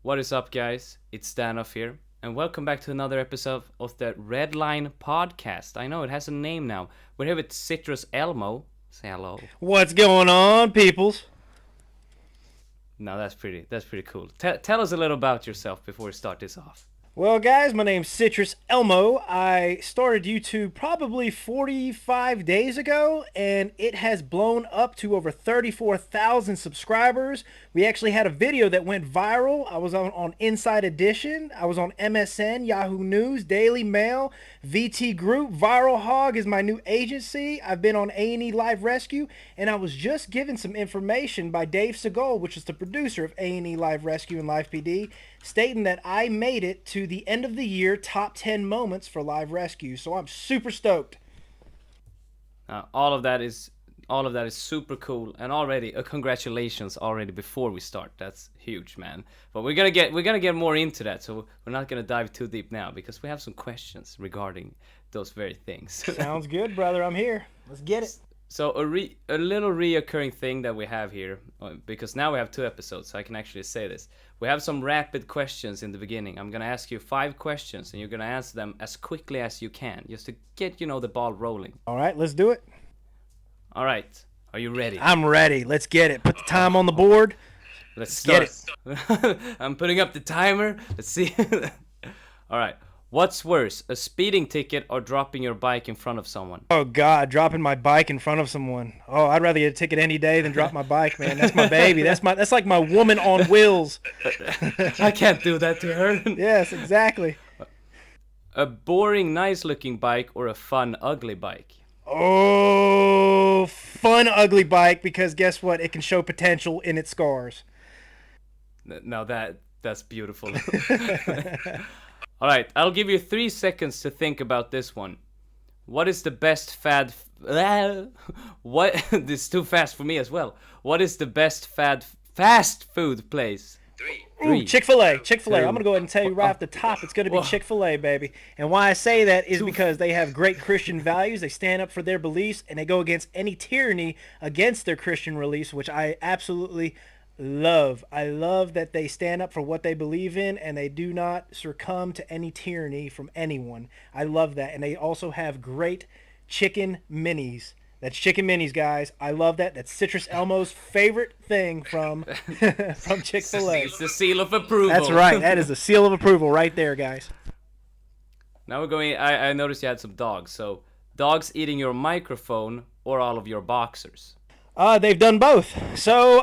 What is up, guys? It's Danof here, and welcome back to another episode of the Redline Podcast. I know it has a name now. We're here with Citrus Elmo. Say hello. What's going on, peoples? No, that's pretty cool. Tell us a little about yourself before we start this off. Well, guys, my name's Citrus Elmo. I started YouTube probably 45 days ago, and it has blown up to over 34,000 subscribers. We actually had a video that went viral. I was on Inside Edition. I was on MSN, Yahoo News, Daily Mail, VT Group. Viral Hog is my new agency. I've been on A&E Live Rescue, and I was just given some information by Dave Segal, which is the producer of A&E Live Rescue and Live PD, stating that I made it to the end of the year top 10 moments for live rescue. So I'm super stoked. All of that is super cool, and already congratulations already before we start. That's huge, man. But we're gonna get more into that, so we're not gonna dive too deep now because we have some questions regarding those very things. Sounds good, brother. I'm here. Let's get it. So a little reoccurring thing that we have here, because now we have 2 episodes, so I can actually say this. We have some rapid questions in the beginning. I'm gonna ask you 5 questions, and you're gonna answer them as quickly as you can, just to get the ball rolling. All right, let's do it. All right, are you ready? I'm ready. Let's get it. Put the time on the board. Let's start. Get it. I'm putting up the timer. Let's see. All right. What's worse, a speeding ticket or dropping your bike in front of someone? Oh, God, dropping my bike in front of someone. Oh, I'd rather get a ticket any day than drop my bike, man. That's my baby. That's like my woman on wheels. I can't do that to her. Yes, exactly. A boring, nice-looking bike or a fun, ugly bike? Oh, fun, ugly bike, because guess what? It can show potential in its scars. Now that's beautiful. All right, I'll give you 3 seconds to think about this one. What is the best what? This is too fast for me as well. What is the best fast food place? 3. Ooh, Chick-fil-A. Chick-fil-A. I'm going to go ahead and tell you right off the top, it's going to be Chick-fil-A, baby. And why I say that is because they have great Christian values. They stand up for their beliefs, and they go against any tyranny against their Christian beliefs, which I absolutely love. I love that they stand up for what they believe in, and they do not succumb to any tyranny from anyone. I love that. And they also have great chicken minis. That's chicken minis, guys. I love that. That's Citrus Elmo's favorite thing from from Chick-fil-A. It's the seal of approval. That's right. That is the seal of approval right there, guys. Now we're going. I noticed you had some dogs. So dogs eating your microphone or all of your boxers? They've done both. So,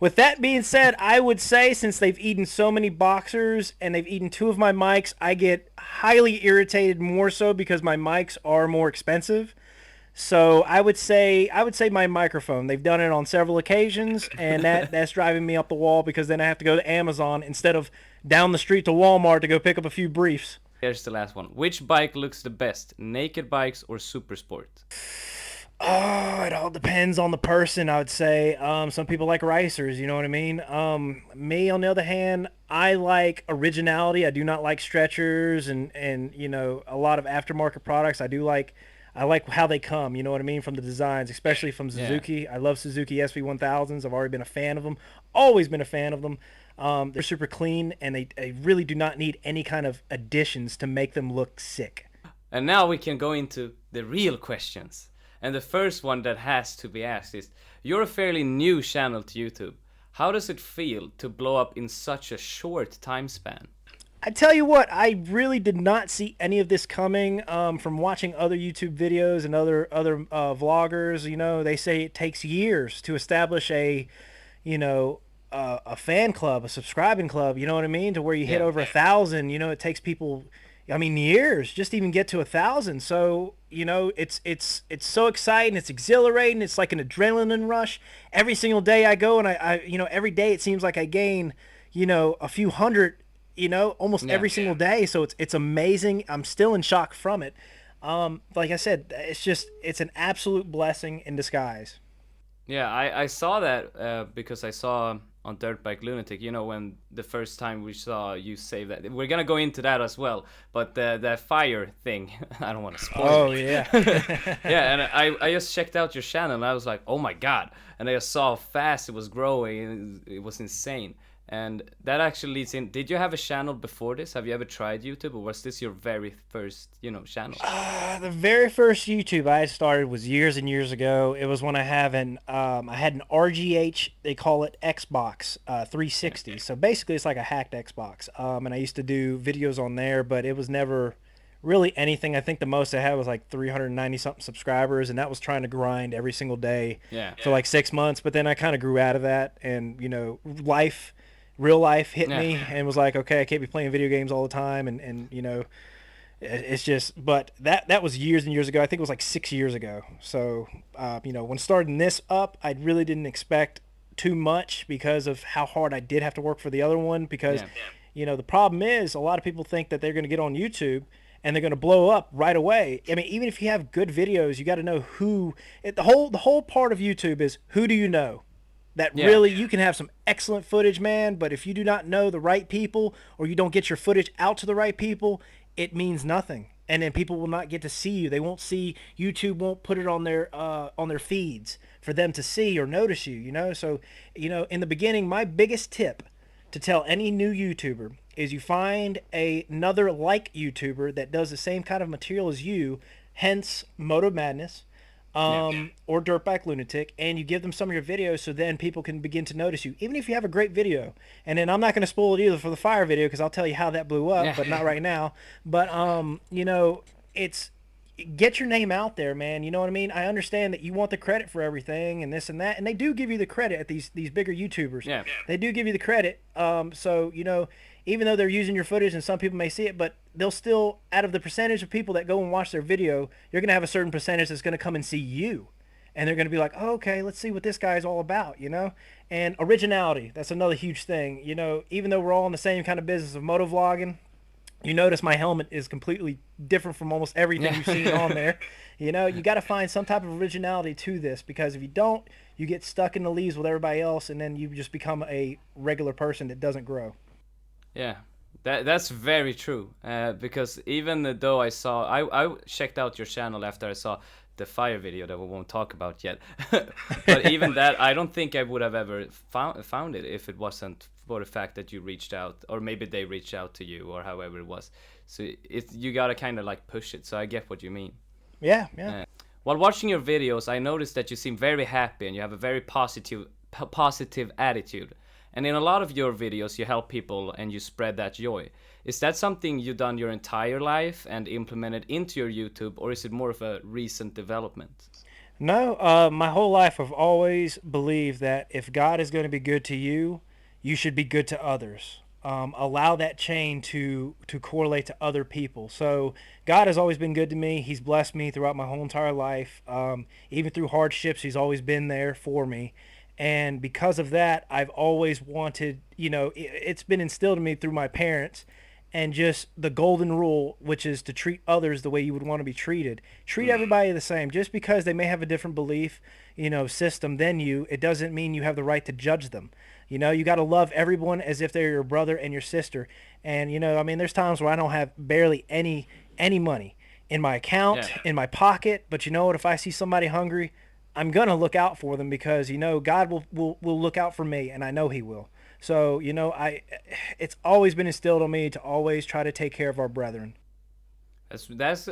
with that being said, I would say since they've eaten so many boxers and they've eaten 2 of my mics, I get highly irritated more so because my mics are more expensive. So I would say my microphone. They've done it on several occasions, and that's driving me up the wall because then I have to go to Amazon instead of down the street to Walmart to go pick up a few briefs. Here's the last one. Which bike looks the best, naked bikes or super sport? Oh, it all depends on the person, I would say. Some people like racers, you know what I mean? Me, on the other hand, I like originality. I do not like stretchers and a lot of aftermarket products. I like how they come, you know what I mean, from the designs, especially from Suzuki. Yeah. I love Suzuki SV1000s. I've already been a fan of them. Always been a fan of them. They're super clean, and they really do not need any kind of additions to make them look sick. And now we can go into the real questions. And the first one that has to be asked is, you're a fairly new channel to YouTube. How does it feel to blow up in such a short time span? I tell you what, I really did not see any of this coming from watching other YouTube videos and other vloggers. You know, they say it takes years to establish a fan club, a subscribing club, you know what I mean? To where you hit over 1,000, it takes people, years just to even get to 1,000. So, it's so exciting. It's exhilarating. It's like an adrenaline rush. Every single day I go and I every day it seems like I gain, a few hundred, almost every single day. So it's amazing. I'm still in shock from it. Like I said, it's an absolute blessing in disguise. Yeah, I saw that because I saw on Dirt Bike Lunatic, when the first time we saw you save that. We're going to go into that as well, but the fire thing, I don't want to spoil Oh, it. yeah. Yeah, and I just checked out your channel, and I was like, oh my god. And I just saw how fast it was growing, and it was insane. And that actually leads in. Did you have a channel before this? Have you ever tried YouTube, or was this your very first, channel? The very first YouTube I started was years and years ago. It was when I had an RGH, they call it Xbox 360. So basically, it's like a hacked Xbox. And I used to do videos on there, but it was never really anything. I think the most I had was like 390 something subscribers, and that was trying to grind every single day Yeah. for like 6 months. But then I kind of grew out of that, and real life hit Yeah. me and was like, okay, I can't be playing video games all the time, and it's just, but that was years and years ago. I think it was like 6 years ago. So, when starting this up, I really didn't expect too much because of how hard I did have to work for the other one. Because, Yeah. the problem is a lot of people think that they're going to get on YouTube and they're going to blow up right away. I mean, even if you have good videos, you got to know the whole part of YouTube is, who do you know? That Yeah. really, you can have some excellent footage, man, but if you do not know the right people, or you don't get your footage out to the right people, it means nothing. And then people will not get to see you. They won't see, YouTube won't put it on their feeds for them to see or notice you. So, in the beginning, my biggest tip to tell any new YouTuber is, you find another like YouTuber that does the same kind of material as you, hence Moto Madness, or Dirtbag Lunatic, and you give them some of your videos, so then people can begin to notice you, even if you have a great video. And then I'm not going to spoil it either for the fire video, because I'll tell you how that blew up, Yeah. but not right now. But it's, get your name out there, man. You know what I mean? I understand that you want the credit for everything and this and that, and they do give you the credit at these bigger YouTubers. Yeah. They do give you the credit. So even though they're using your footage and some people may see it, but they'll still, out of the percentage of people that go and watch their video, you're going to have a certain percentage that's going to come and see you. And they're going to be like, oh, okay, let's see what this guy's all about. And originality, that's another huge thing. Even though we're all in the same kind of business of motovlogging, you notice my helmet is completely different from almost everything you've seen on there. You got to find some type of originality to this, because if you don't, you get stuck in the leaves with everybody else, and then you just become a regular person that doesn't grow. Yeah, that's very true. Because even though I checked out your channel after I saw the fire video that we won't talk about yet, but even that, I don't think I would have ever found it if it wasn't for the fact that you reached out, or maybe they reached out to you, or however it was. So you gotta kind of like push it. So I get what you mean. Yeah, yeah. While watching your videos, I noticed that you seem very happy and you have a very positive attitude. And in a lot of your videos, you help people and you spread that joy. Is that something you've done your entire life and implemented into your YouTube, or is it more of a recent development? No, my whole life I've always believed that if God is going to be good to you, you should be good to others. Allow that chain to correlate to other people. So God has always been good to me. He's blessed me throughout my whole entire life. Even through hardships, He's always been there for me. And because of that, I've always wanted, it's been instilled in me through my parents, and just the golden rule, which is to treat others the way you would want to be treated. Treat everybody the same. Just because they may have a different belief, system than you, it doesn't mean you have the right to judge them. You got to love everyone as if they're your brother and your sister. And, there's times where I don't have barely any money in my account, Yeah. in my pocket. But you know what? If I see somebody hungry, I'm going to look out for them, because, God will look out for me, and I know He will. So, it's always been instilled on me to always try to take care of our brethren. That's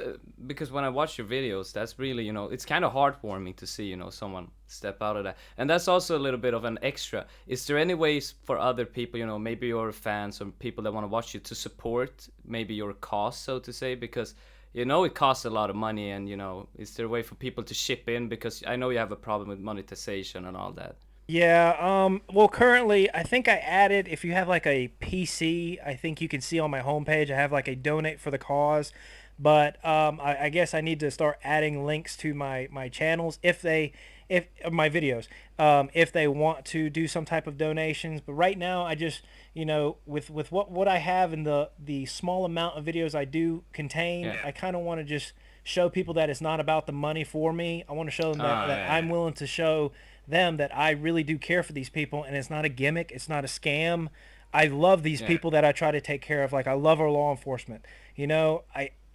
because when I watch your videos, that's really, it's kind of heartwarming to see, someone step out of that. And that's also a little bit of an extra. Is there any ways for other people, maybe your fans or people that want to watch you, to support maybe your cause, so to say? Because, it costs a lot of money, and, is there a way for people to chip in? Because I know you have a problem with monetization and all that. Yeah, well, currently, I think I added, if you have like a PC, I think you can see on my homepage, I have like a donate for the cause. But I guess I need to start adding links to my channels, if my videos, if they want to do some type of donations. But right now, I just, with what I have and the small amount of videos I do contain, Yeah. I kind of want to just show people that it's not about the money for me. I want to show them that Yeah. I'm willing to show them that I really do care for these people, and it's not a gimmick, it's not a scam. I love these Yeah. people that I try to take care of. Like, I love our law enforcement.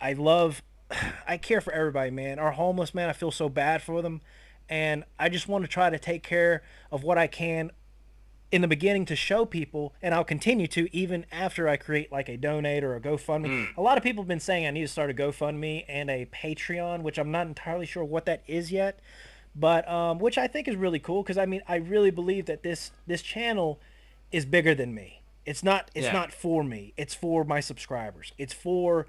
I love, I care for everybody, man. Our homeless, man, I feel so bad for them. And I just want to try to take care of what I can in the beginning to show people, and I'll continue to even after I create like a donate or a GoFundMe. A lot of people have been saying I need to start a GoFundMe and a Patreon, which I'm not entirely sure what that is yet, but which I think is really cool because I mean I really believe that this channel is bigger than me. It's not for me. It's for my subscribers. It's for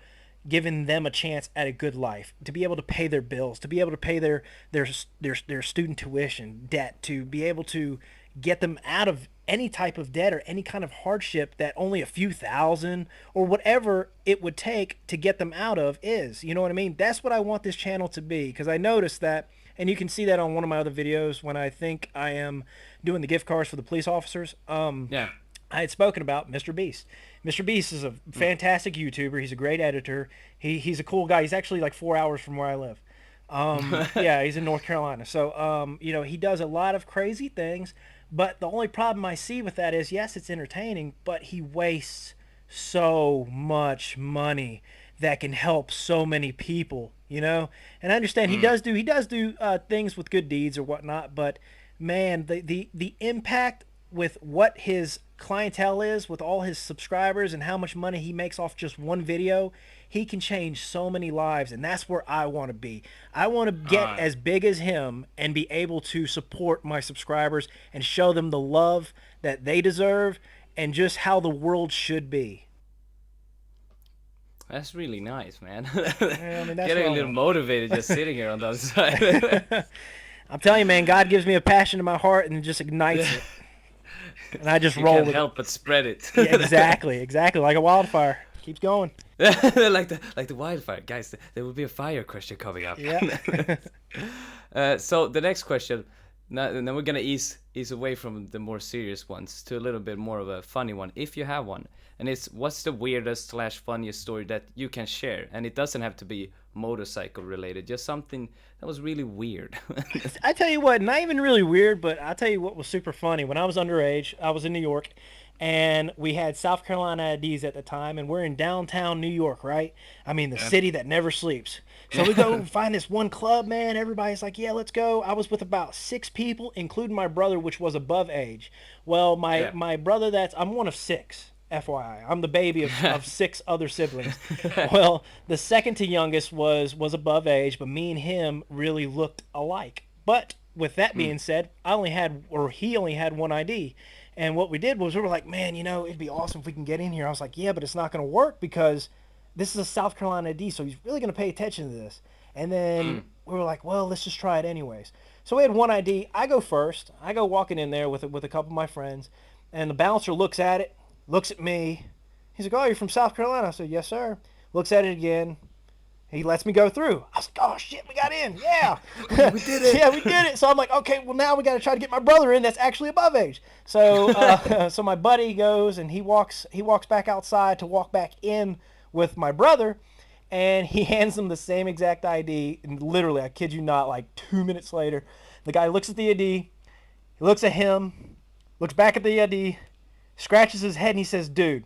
giving them a chance at a good life, to be able to pay their bills, to be able to pay their student tuition debt, to be able to get them out of any type of debt or any kind of hardship that only a few thousand or whatever it would take to get them out of is. You know what I mean? That's what I want this channel to be, because I noticed that, and you can see that on one of my other videos when I think I am doing the gift cards for the police officers. Yeah. I had spoken about Mr. Beast. Mr. Beast is a fantastic YouTuber. He's a great editor. He's a cool guy. He's actually like 4 hours from where I live. Yeah, he's in North Carolina. So, you know, he does a lot of crazy things. But the only problem I see with that is, yes, it's entertaining, but he wastes so much money that can help so many people, you know? And I understand he does do things with good deeds or whatnot, but man, the impact with what his clientele is, with all his subscribers and how much money he makes off just one video, he can change so many lives, and that's where I want to be. I want to get as big as him and be able to support my subscribers and show them the love that they deserve and just how the world should be. That's really nice, man. Yeah, I mean, that's Getting a little motivated just sitting here on the other side. I'm telling you, man, God gives me a passion in my heart and just ignites it. And I just roll with it. You can't help but spread it. Yeah, exactly, like a wildfire. Keeps going. like the wildfire, guys. There will be a fire question coming up. Yeah. So the next question, then we're gonna ease away from the more serious ones to a little bit more of a funny one, if you have one. And it's, what's the weirdest / funniest story that you can share? And it doesn't have to be motorcycle related, just something that was really weird. I tell you what, not even really weird, but I'll tell you what was super funny. When I was underage, I was in New York, and we had South Carolina IDs at the time, and we're in downtown New York, right? I mean, the city that never sleeps. So we go find this one club, man. Everybody's like, yeah, let's go. I was with about 6 people, including my brother, which was above age. Well, my brother, I'm one of 6. FYI, I'm the baby of 6 other siblings. Well, the second to youngest was above age, but me and him really looked alike. But with that being said, he only had one ID. And what we did was we were like, man, you know, it'd be awesome if we can get in here. I was like, yeah, but it's not going to work because this is a South Carolina ID, so he's really going to pay attention to this. And then we were like, well, let's just try it anyways. So we had one ID. I go first. I go walking in there with a couple of my friends, and the bouncer looks at it, looks at me. He's like, oh, you're from South Carolina? I said, yes, sir. Looks at it again. He lets me go through. I was like, oh, shit, we got in. Yeah. We did it. Yeah, we did it. So I'm like, okay, well, now we got to try to get my brother in that's actually above age. So so my buddy goes, and he walks back outside to walk back in with my brother, and he hands him the same exact ID. And literally, I kid you not, like 2 minutes later, the guy looks at the ID, he looks at him, looks back at the ID, scratches his head, and he says, dude.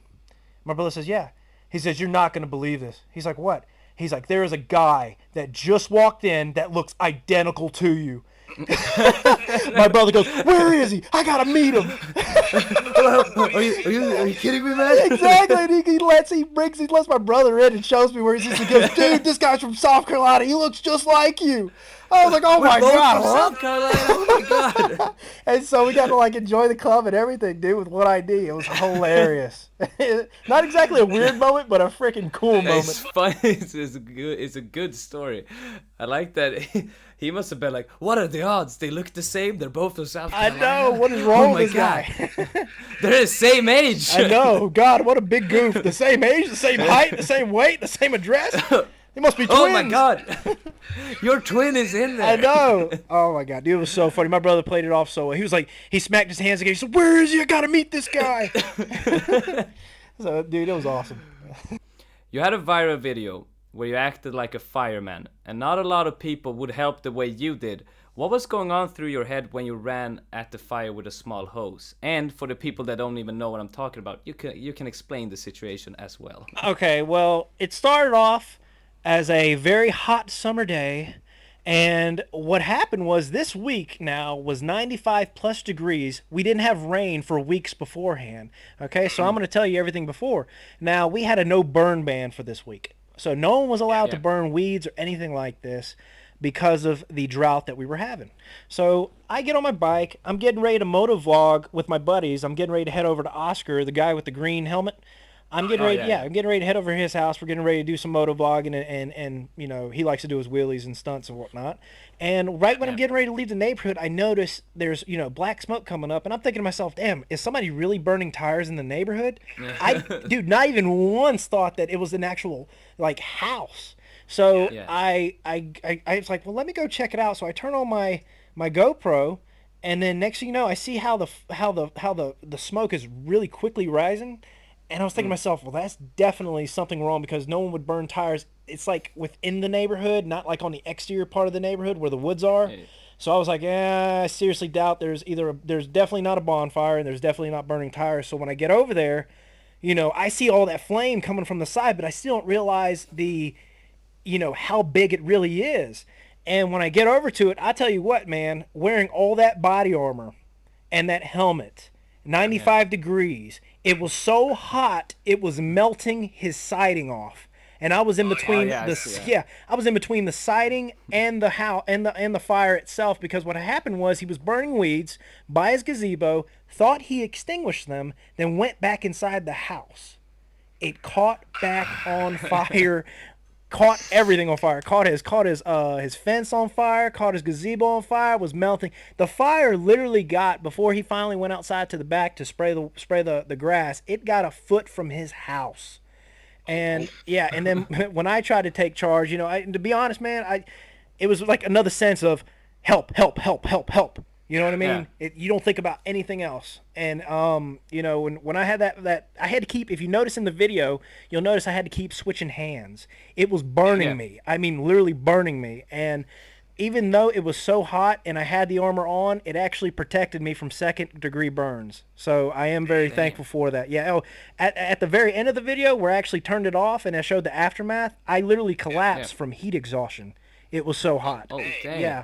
My brother says, yeah. He says, you're not going to believe this. He's like, what? He's like, there is a guy that just walked in that looks identical to you. My brother goes, where is he? I gotta meet him. Are you kidding me, man? Exactly. And he lets my brother in and shows me where he's. He goes, dude, this guy's from South Carolina. He looks just like you. I was like, oh my god, from South Carolina. Oh my god. And so we got to like enjoy the club and everything, dude, with one ID. It was hilarious. Not exactly a weird moment, but a freaking cool moment. It's funny. It's a good story. I like that. He must have been like, what are the odds? They look the same. They're both from South Carolina. I know. What is wrong with this guy? They're the same age. I know. God, what a big goof. The same age, the same height, the same weight, the same address. They must be twins. Oh my god. Your twin is in there. I know. Oh my god, dude, it was so funny. My brother played it off so well. He was like, he smacked his hands again. He said, where is he? I gotta meet this guy. So, dude, it was awesome. You had a viral video where you acted like a fireman, and not a lot of people would help the way you did. What was going on through your head when you ran at the fire with a small hose? And for the people that don't even know what I'm talking about, you can explain the situation as well. Okay, well, it started off as a very hot summer day, And what happened was this week now was 95 plus degrees. We didn't have rain for weeks beforehand. Okay, so I'm going to tell you everything before. Now, we had a no burn ban for this week. So no one was allowed to Yeah. burn weeds or anything like this because of the drought that we were having. So I get on my bike. I'm getting ready to moto vlog with my buddies. I'm getting ready to head over to Oscar, the guy with the green helmet. I'm getting Oh ready. yeah, Yeah, yeah. I'm getting ready to head over to his house. We're getting ready to do some moto vlogging, and you know he likes to do his wheelies and stunts and whatnot. And right when I'm Yeah. getting ready to leave the neighborhood, I notice there's black smoke coming up, and I'm thinking to myself, "Damn, is somebody really burning tires in the neighborhood?" Dude, not even once thought that it was an actual like house. So Yeah. I was like, well, let me go check it out. So I turn on my GoPro, and then next thing you know, I see how the smoke is really quickly rising, and I was thinking to myself, well, that's definitely something wrong because no one would burn tires. It's like within the neighborhood, not like on the exterior part of the neighborhood where the woods are. Yeah. So I was like, yeah, I seriously doubt there's definitely not a bonfire and there's definitely not burning tires. So when I get over there, I see all that flame coming from the side, but I still don't realize how big it really is. And when I get over to it, I tell you what, man, wearing all that body armor and that helmet, Yeah. 95 degrees, it was so hot, it was melting his siding off. And I was in Oh between yeah, I see that. yeah, I was in between the siding and the house and the fire itself because what happened was he was burning weeds by his gazebo, thought he extinguished them, then went back inside the house. It caught back on fire, caught everything on fire. Caught his fence on fire, caught his gazebo on fire, was melting. The fire literally got before he finally went outside to the back to spray the grass. It got a foot from his house. And yeah, and then when I tried to take charge, to be honest, man, it was like another sense of help, help, help, help, help. You know what I Yeah. mean? You don't think about anything else. And when I had that I had to keep. If you notice in the video, you'll notice I had to keep switching hands. It was burning Yeah. me. I mean, literally burning me. And even though it was so hot and I had the armor on, it actually protected me from second degree burns. So I am very Damn. thankful for that. Yeah. Oh, at the very end of the video where I actually turned it off and I showed the aftermath, I literally Yeah. collapsed from heat exhaustion. It was so hot. Oh damn. Yeah.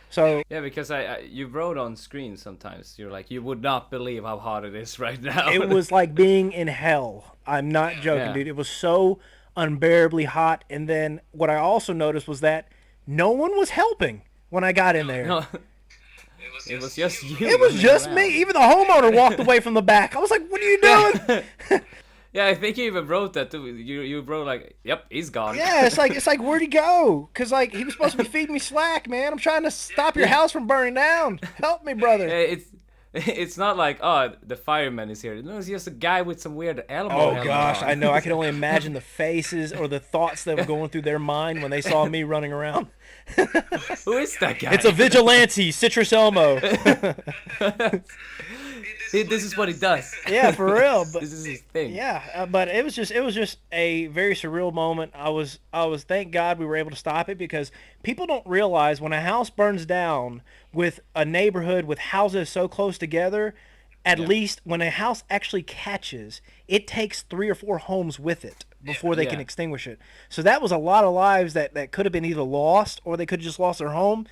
So Yeah, because you wrote on screen sometimes. You're like, you would not believe how hot it is right now. it was like being in hell. I'm not joking, Yeah. dude. It was so unbearably hot. And then what I also noticed was that no one was helping when I got in there. No, it was just you. It was running just around. me. Even the homeowner walked away from the back. I was like, "What are you doing?" Yeah. Yeah, I think you even wrote that too. You wrote like, "Yep, he's gone." Yeah, it's like where'd he go? Cause like he was supposed to be feeding me slack, man. I'm trying to stop your Yeah. house from burning down. Help me, brother. Yeah, it's not like, oh, the fireman is here. No, it's just a guy with some weird Elmo Oh helmet gosh, on. I know. I can only imagine the faces or the thoughts that were going through their mind when they saw me running around. Who is that guy? It's a vigilante, Citrus Elmo. This is what he does. Yeah, for real. But This is his thing. yeah, but it was just a very surreal moment. I was thank God we were able to stop it because people don't realize when a house burns down with a neighborhood with houses so close together, at Yeah. least when a house actually catches, it takes 3 or 4 homes with it before they can Yeah. extinguish it. So that was a lot of lives that could have been either lost or they could have just lost their home,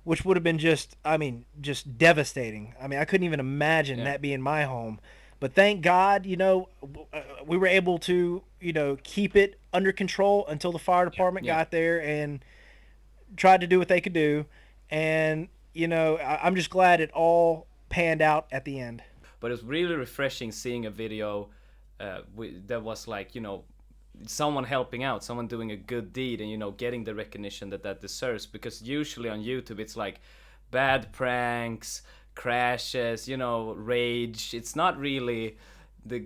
which would have been just devastating. I mean, I couldn't even imagine Yeah. that being my home. But thank God, we were able to, keep it under control until the fire department Yeah. got there and tried to do what they could do. And, I'm just glad it all panned out at the end. But it's really refreshing seeing a video that was like, someone helping out, someone doing a good deed, and getting the recognition that deserves. Because usually on YouTube it's like bad pranks, crashes, rage. It's not really the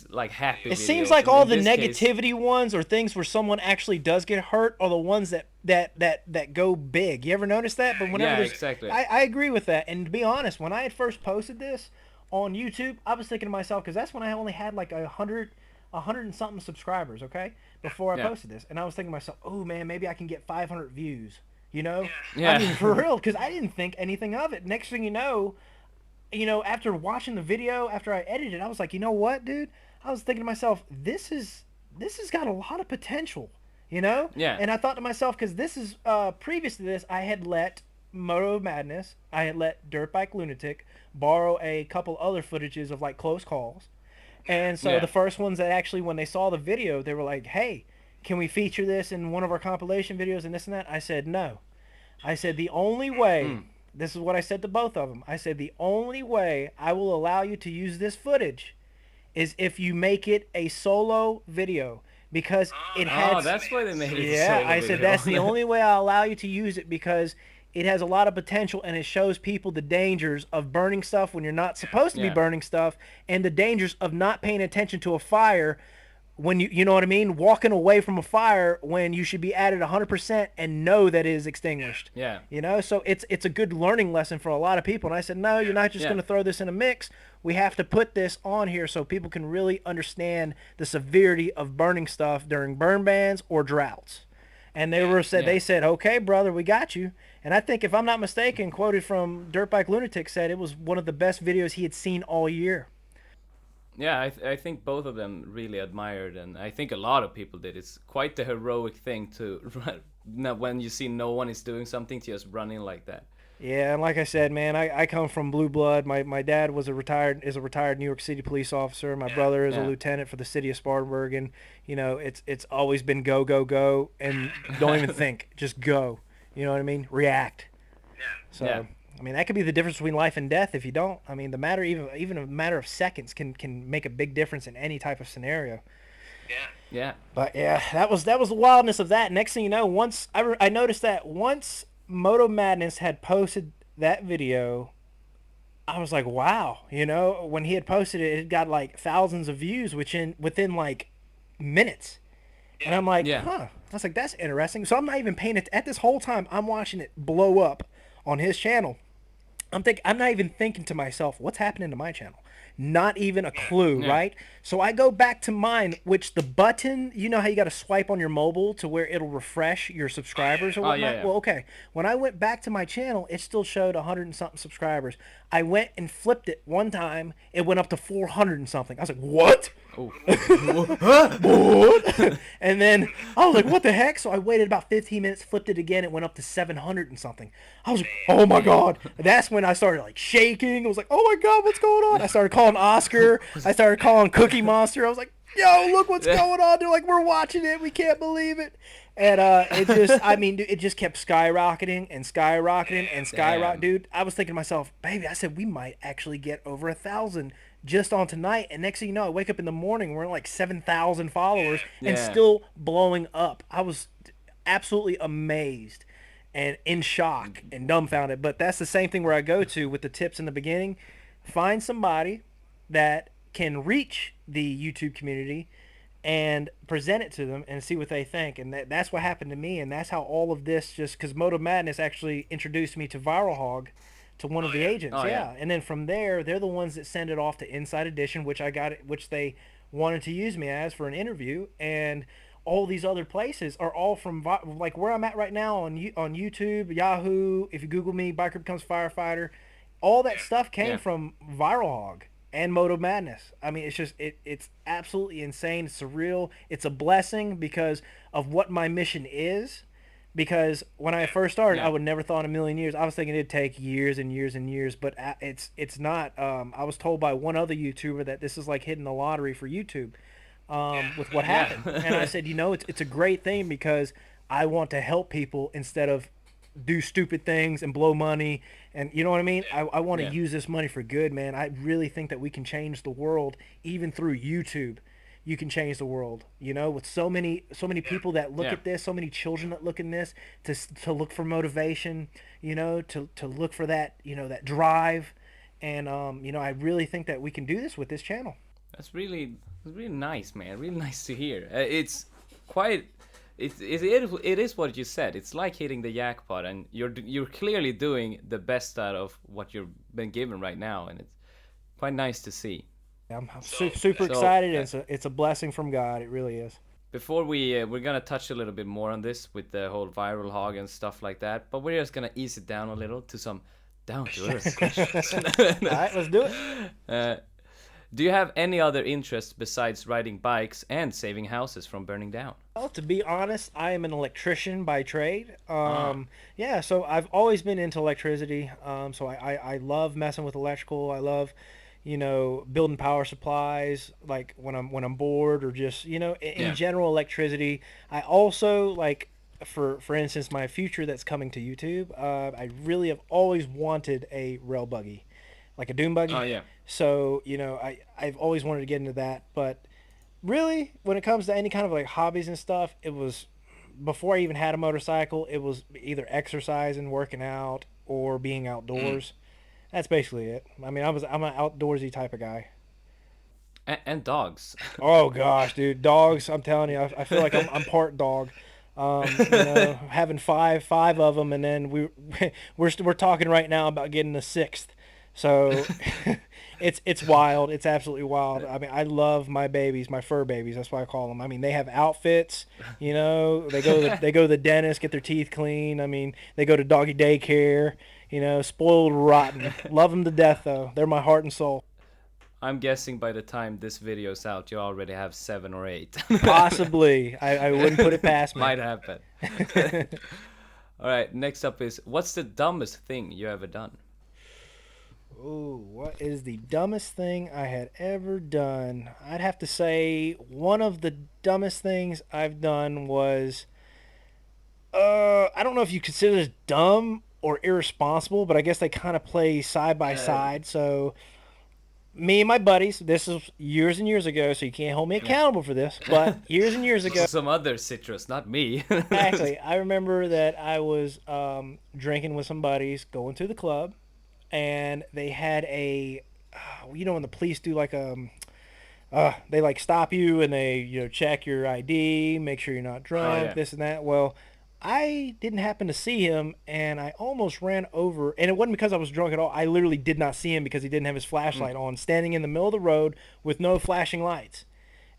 like happy. It seems videos. like And all in the this case- negativity ones or things where someone actually does get hurt are the ones that go big. You ever notice that? But whenever Yeah, there's, exactly. I agree with that. And to be honest, when I had first posted this on YouTube, I was thinking to myself because that's when I only had like a hundred and something subscribers. Okay, before I Yeah. posted this, and I was thinking to myself, oh man, maybe I can get 500 views. You know? Yeah. I mean, for real, because I didn't think anything of it. Next thing after watching the video, after I edited it, I was like, you know what, dude? I was thinking to myself, this has got a lot of potential. you know? Yeah. And I thought to myself, because this is previous to this, I had let Moto Madness, I had let Dirt Bike Lunatic borrow a couple other footages of like close calls. And so the Yeah. first ones that actually, when they saw the video, they were like, hey, can we feature this in one of our compilation videos and this and that? I said, no. I said, the only way, Mm. this is what I said to both of them. I said, the only way I will allow you to use this footage is if you make it a solo video because it Oh, had. that's why they made it a Yeah, solo I said, video. that's the only way I'll allow you to use it because it has a lot of potential and it shows people the dangers of burning stuff when you're not supposed to be Yeah. burning stuff and the dangers of not paying attention to a fire when you know what I mean, walking away from a fire when you should be at it 100% and know that it is extinguished. Yeah. You know, so it's a good learning lesson for a lot of people. And I said, no, you're not just Yeah. going to throw this in a mix. We have to put this on here so people can really understand the severity of burning stuff during burn bans or droughts. And Yeah. they said, okay, brother, we got you. And I think if I'm not mistaken, quoted from Dirt Bike Lunatic, said it was one of the best videos he had seen all year. Yeah, I think both of them really admired, and I think a lot of people did. It's quite the heroic thing to run, when you see no one is doing something, to just run in like that. Yeah, and like I said, man, I come from blue blood. My dad was a retired New York City police officer. My brother is a Yeah. lieutenant for the city of Spartanburg, and you know it's always been go go go, and don't even think, just go. You know what I mean? React. Yeah. So I mean that could be the difference between life and death if you don't. I mean the matter even a matter of seconds can make a big difference in any type of scenario. Yeah. But yeah, that was the wildness of that. Next thing you know, I noticed that once Moto Madness had posted that video, I was like, wow, you know, when he had posted it, it got like thousands of views, which in within like minutes. And I'm like, Yeah. huh. I was like, that's interesting. So I'm not even paying it at this whole time. I'm watching it blow up on his channel. I'm not even thinking to myself, what's happening to my channel? Not even a clue, Yeah. right? So I go back to mine, which the button, you know how you got to swipe on your mobile to where it'll refresh your subscribers or Oh yeah. whatnot? Yeah. Well, okay. When I went back to my channel, it still showed 100 and something subscribers. I went and flipped it one time, it went up to 400 and something. I was like, what? Oh. What? And then I was like, what the heck? So I waited about 15 minutes, flipped it again, it went up to 700 and something. I was like, oh my God. That's when I started like shaking. I was like, oh my God, what's going on? I started calling Oscar. I started calling Cookie Monster. I was like, yo, look what's going on. They're like, we're watching it. We can't believe it. And it just, I mean, dude, it just kept skyrocketing and skyrocketing and skyrocketing. Damn. Dude, I was thinking to myself, baby, I said, we might actually get over 1,000 just on tonight. And next thing you know, I wake up in the morning, we're at like 7,000 followers and Yeah. still blowing up. I was absolutely amazed and in shock and dumbfounded. But that's the same thing where I go to with the tips in the beginning. Find somebody that can reach the YouTube community and present it to them and see what they think. And that's what happened to me. And that's how all of this just because Moto Madness actually introduced me to Viral Hog, to one of the agents. Oh Yeah. yeah. And then from there, they're the ones that send it off to Inside Edition, which they wanted to use me as for an interview. And all these other places are all from like where I'm at right now on YouTube, Yahoo. If you Google me, Biker Becomes Firefighter, all that stuff came Yeah. from Viral Hog and Moto Madness. I mean, it's just it's absolutely insane. It's surreal. It's a blessing because of what my mission is. Because when I first started, I Yeah. would never thought in a million years. I was thinking it'd take years and years and years, but it's not. I was told by one other YouTuber that this is like hitting the lottery for YouTube, with what happened. And I Yeah. said, you know, it's a great thing because I want to help people instead of do stupid things and blow money. And you know what I mean? I want to Yeah. use this money for good, man. I really think that we can change the world even through YouTube. You can change the world, you know, with so many people that look Yeah. at this, so many children that look in this to look for motivation, you know, to look for that, you know, that drive. And you know, I really think that we can do this with this channel. That's really nice, man. Really nice to hear. It's quite. It is what you said. It's like hitting the jackpot, and you're clearly doing the best out of what you've been given right now, and it's quite nice to see. I'm super So excited. And it's a blessing from God. It really is. before we're gonna touch a little bit more on this with the whole viral hog and stuff like that, but we're just gonna ease it down a little to some down to earth questions. All right, let's do it. Uh, Do you have any other interests besides riding bikes and saving houses from burning down? Well, to be honest, I am an electrician by trade. Ah, Yeah, so I've always been into electricity. So I love messing with electrical. I love, building power supplies. Like when I'm bored or just in yeah. general electricity. I also like for instance my future that's coming to YouTube. I really have always wanted a rail buggy, like a dune Oh buggy. yeah. So I've always wanted to get into that, but really, when it comes to any kind of like hobbies and stuff, it was before I even had a motorcycle. It was either exercising, working out, or being Mm. outdoors. That's basically it. I mean, I'm an outdoorsy type of guy. And dogs. Oh gosh, dude, dogs! I'm telling you, I feel like I'm part dog. Having five of them, and then we're talking right now about getting a sixth. So it's wild. It's absolutely wild. I mean, I love my babies, my fur babies. That's why I call them. I mean, they have outfits. They go to the dentist, get their teeth clean. I mean, they go to doggy daycare. Spoiled rotten. Love them to death though. They're my heart and soul. I'm guessing by the time this video's out, you already have 7 or 8. Possibly, I wouldn't put it past me. Might happen. All right, next up is what's the dumbest thing you ever done? Ooh, what is the dumbest thing I had ever done? I'd have to say one of the dumbest things I've done was I don't know if you consider this dumb or irresponsible, but I guess they kind of play side by Uh, side. So me and my buddies, this is years and years ago, so you can't hold me yeah. accountable for this, but years and years ago, Some other citrus, not me. exactly, I remember that I was drinking with some buddies, going to the club, and they had when the police do like they like stop you and they check your ID, make sure you're not Oh drunk, yeah. this and that. Well, I didn't happen to see him, and I almost ran over. And it wasn't because I was drunk at all. I literally did not see him because he didn't have his Mm. flashlight on, standing in the middle of the road with no flashing lights.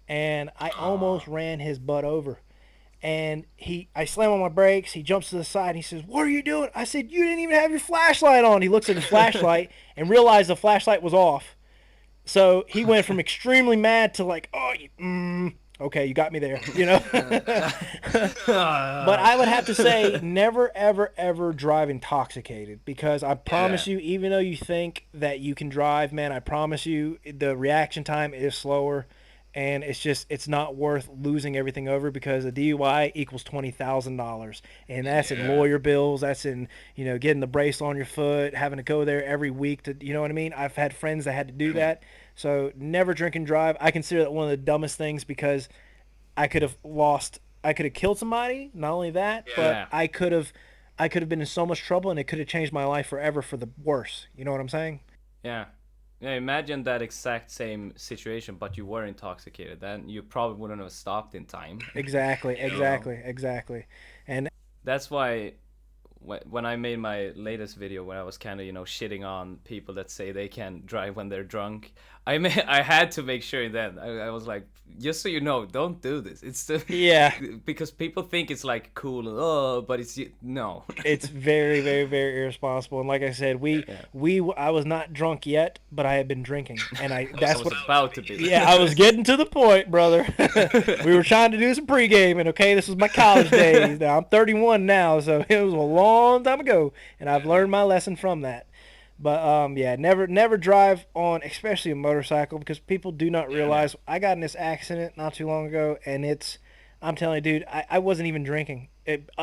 And I almost Ah. ran his butt over. And I slam on my brakes. He jumps to the side. And he says, "What are you doing?" I said, "You didn't even have your flashlight on." He looks at the flashlight and realized the flashlight was off. So he went from extremely mad to like, "Oh, okay, you got me there," But I would have to say, never, ever, ever drive intoxicated, because I Yeah. promise you, even though you think that you can drive, man, I promise you, the reaction time is slower, and it's not worth losing everything over, because a DUI equals $20,000, and that's in Yeah. lawyer bills, that's in getting the brace on your foot, having to go there every week to, you know what I mean? I've had friends that had to do Yeah. that. So never drink and drive. I consider that one of the dumbest things, because I could have killed somebody. Not only that, but Yeah. I could have been in so much trouble, and it could have changed my life forever for the worse. You know what I'm saying? Yeah. Yeah, imagine that exact same situation, but you were intoxicated. Then you probably wouldn't have stopped in time. Exactly, You know? exactly, exactly. And That's why when I made my latest video where I was kind of shitting on people that say they can drive when they're drunk, I had to make sure that I was like, just so you know, don't do this. It's the, yeah, because people think it's like cool, oh, but it's no. it's very, very, very irresponsible. And like I said, Yeah, I was not drunk yet, but I had been drinking, and I that's was what. about to be. Yeah, I was getting to the point, brother. We were trying to do some pre-gaming, okay? This was my college days. Now I'm 31 now, so it was a long time ago, and I've learned my lesson from that. But yeah, never drive on, especially a motorcycle, because people do not Yeah, realize I got in this accident not too long ago, and I'm telling you, dude, I wasn't even drinking.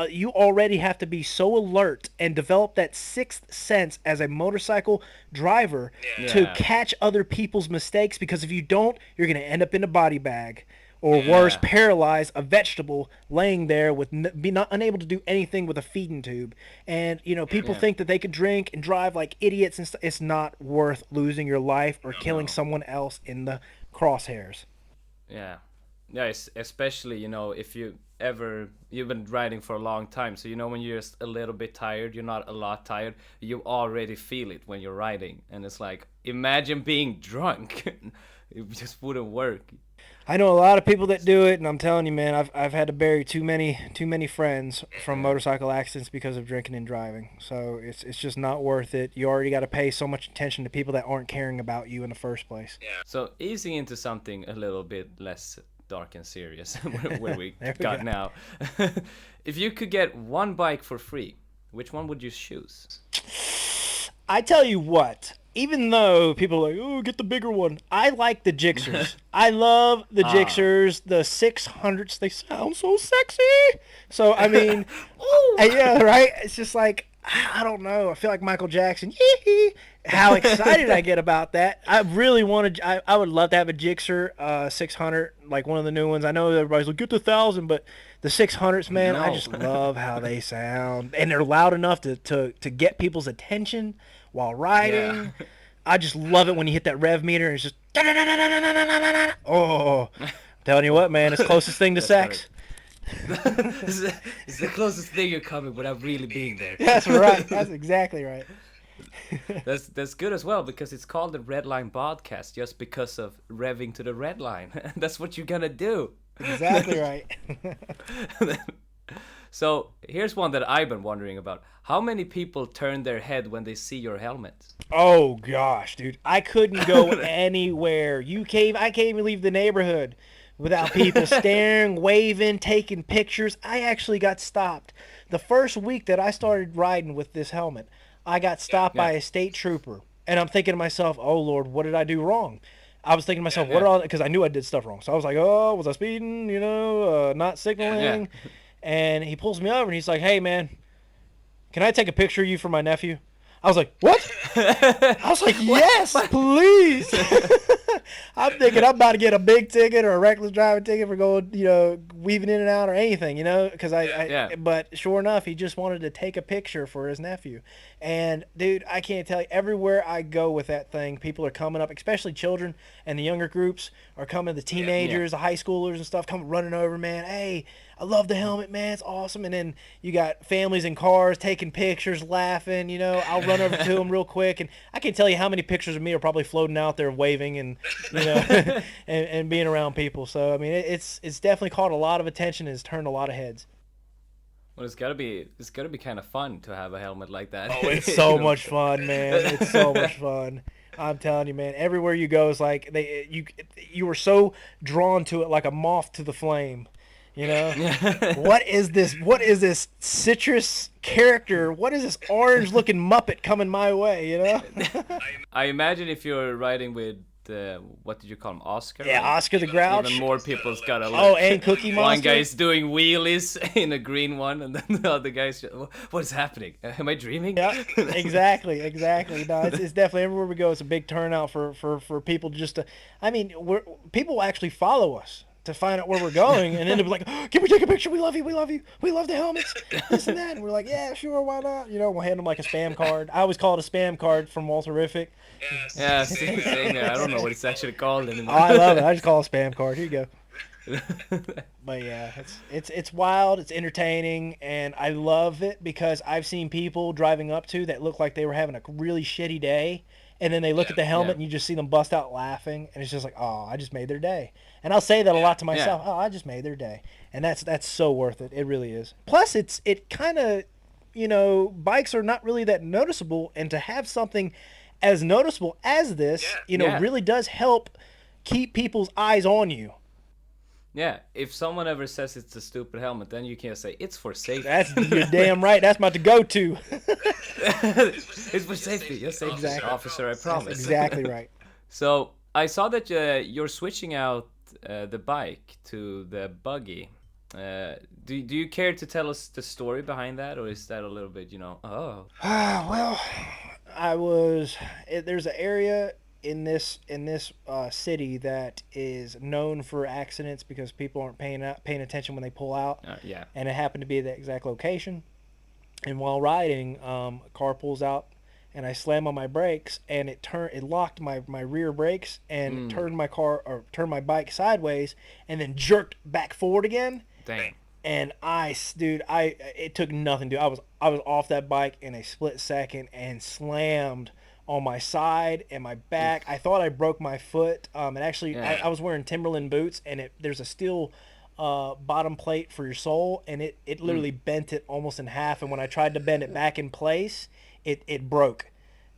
You already have to be so alert and develop that sixth sense as a motorcycle driver to yeah, catch other people's mistakes, because if you don't, you're going to end up in a body bag. Or worse, yeah, paralyzed, a vegetable laying there with be not unable to do anything with a feeding tube. And people yeah. think that they could drink and drive like idiots, and it's not worth losing your life or killing No. someone else in the crosshairs. Yeah, yeah. Especially if you've been riding for a long time, so when you're just a little bit tired, you're not a lot tired. You already feel it when you're riding, and it's like imagine being drunk. it just wouldn't work. I know a lot of people that do it, and I'm telling you, man, I've had to bury too many friends from Yeah. motorcycle accidents because of drinking and driving. So it's just not worth it. You already got to pay so much attention to people that aren't caring about you in the first place. So easing into something a little bit less dark and serious, where we There we got go. now. If you could get one bike for free, which one would you choose? I tell you what, even though people are like, oh, get the bigger one, I like the Gixxers. I love the Ah. Gixxers, the 600s. They sound so sexy. So, I mean, Ooh. yeah, right? It's just like, I don't know. I feel like Michael Jackson. Yee-hee. How excited I get about that. I really wanted, I would love to have a Gixxer 600, like one of the new ones. I know everybody's like, get the 1,000, but the 600s, man, I No. just love how they sound. And they're loud enough to get people's attention while Yeah. riding. I just love it when you hit that rev meter and it's just, oh, I'm telling you what, man, it's the closest thing to That's correct. sex. It's the closest thing you're coming without really being there. That's right. That's exactly right. That's good as well because it's called the Redline Podcast just because of revving to the red line. That's what you're gonna do. Exactly right. So here's one that I've been wondering about. How many people turn their head when they see your helmet? Oh gosh, dude, I couldn't go anywhere. I can't even leave the neighborhood without people staring, waving, taking pictures. I actually got stopped. The first week that I started riding with this helmet, I got stopped Yeah. by a state trooper, and I'm thinking to myself, "Oh Lord, what did I do wrong?" I was thinking to myself, "What Yeah. are all?" Because I knew I did stuff wrong. So I was like, "Oh, was I speeding? Not Yeah. signaling?" And he pulls me over and he's like, "Hey man, can I take a picture of you for my nephew?" I was like, "What?" I was like, "Yes, please." I'm thinking I'm about to get a big ticket or a reckless driving ticket for going, weaving in and out or anything, because Yeah. but sure enough, he just wanted to take a picture for his nephew. And dude, I can't tell you, everywhere I go with that thing, people are coming up, especially children and the younger groups are coming, the Yeah. teenagers, the high schoolers and stuff, come running over, man. Hey, I love the helmet, man. It's awesome. And then you got families in cars taking pictures, laughing. I'll run over to them real quick, and I can tell you how many pictures of me are probably floating out there, waving and and being around people. So I mean, it's definitely caught a lot of attention and it's turned a lot of heads. Well, it's gotta be kind of fun to have a helmet like that. Oh, it's so you know. much fun, man. It's so much fun. I'm telling you, man. Everywhere you go, it's like you were so drawn to it like a moth to the flame. You know, what is this? What is this citrus character? What is this orange looking Muppet coming my way? I imagine if you're riding with what did you call him, Oscar? Yeah, Like, Oscar the even Grouch. more people's gotta look. Oh, and Cookie One Monster. guy's doing wheelies in a green one, and then the other guy's just, what is happening? Am I dreaming? Yeah, exactly. No, it's definitely everywhere we go. It's a big turnout for people just to. I mean, people actually follow us to find out where we're going, and then they'll be like, oh, "Can we take a picture? We love you. We love you. We love the helmets. This and that." And we're like, "Yeah, sure, why not?" We'll hand them like a spam card. I always call it a spam card from Walterific. Yeah, same there. I don't know what it's actually called Oh, anymore. I love it. I just call it a spam card. Here you go. But yeah, it's wild, it's entertaining, and I love it because I've seen people driving up to that look like they were having a really shitty day, and then they look at the helmet Yeah. and you just see them bust out laughing, and it's just like, oh, I just made their day. And I'll say that a lot to myself. Yeah. Oh, I just made their day, and that's so worth it. It really is. Plus, it kind of, bikes are not really that noticeable, and to have something as noticeable as this, Yeah. really does help keep people's eyes on you. Yeah, if someone ever says it's a stupid helmet, then you can't say it's for safety. You're damn right. That's my to go to. It's for safety. Yes, safety, Exactly. officer. I promise. Exactly right. So I saw that you're switching out the bike to the buggy. Do you care to tell us the story behind that, or is that a little bit, oh, Well, there's an area in this city that is known for accidents because people aren't paying attention when they pull out, yeah, and it happened to be the exact location. And while riding, a car pulls out, and I slam on my brakes, and it locked my rear brakes and turned my bike sideways, and then jerked back forward again. dang, And it took nothing, dude. I was off that bike in a split second and slammed on my side and my back. I thought I broke my foot. And actually, Yeah. I was wearing Timberland boots, and there's a steel bottom plate for your sole, and it literally bent it almost in half. And when I tried to bend it back in place, it broke.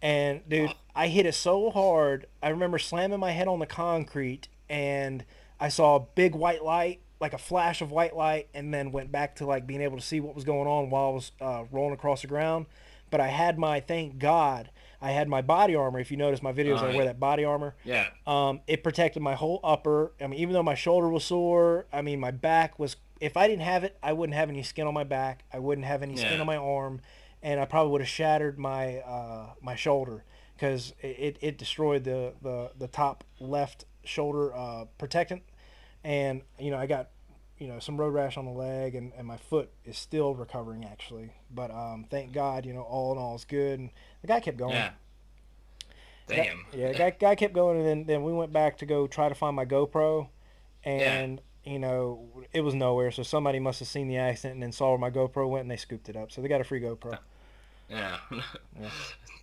And dude, I hit it so hard. I remember slamming my head on the concrete, and I saw a big white light, like a flash of white light, and then went back to like being able to see what was going on while I was rolling across the ground. But I had thank God, I had my body armor. If you notice my videos, I wear that body armor. Yeah. It protected my whole upper. I mean, even though my shoulder was sore, I mean, my back was. If I didn't have it, I wouldn't have any skin on my back. I wouldn't have any skin Yeah. on my arm, and I probably would have shattered my shoulder because it destroyed the top left shoulder protectant, and I got some road rash on the leg, and my foot is still recovering actually. But thank God, all in all is good. And the guy kept going. Yeah. Damn. Yeah, guy kept going, and then we went back to go try to find my GoPro, and it was nowhere. So somebody must have seen the accident and then saw where my GoPro went, and they scooped it up. So they got a free GoPro. Yeah. Yeah.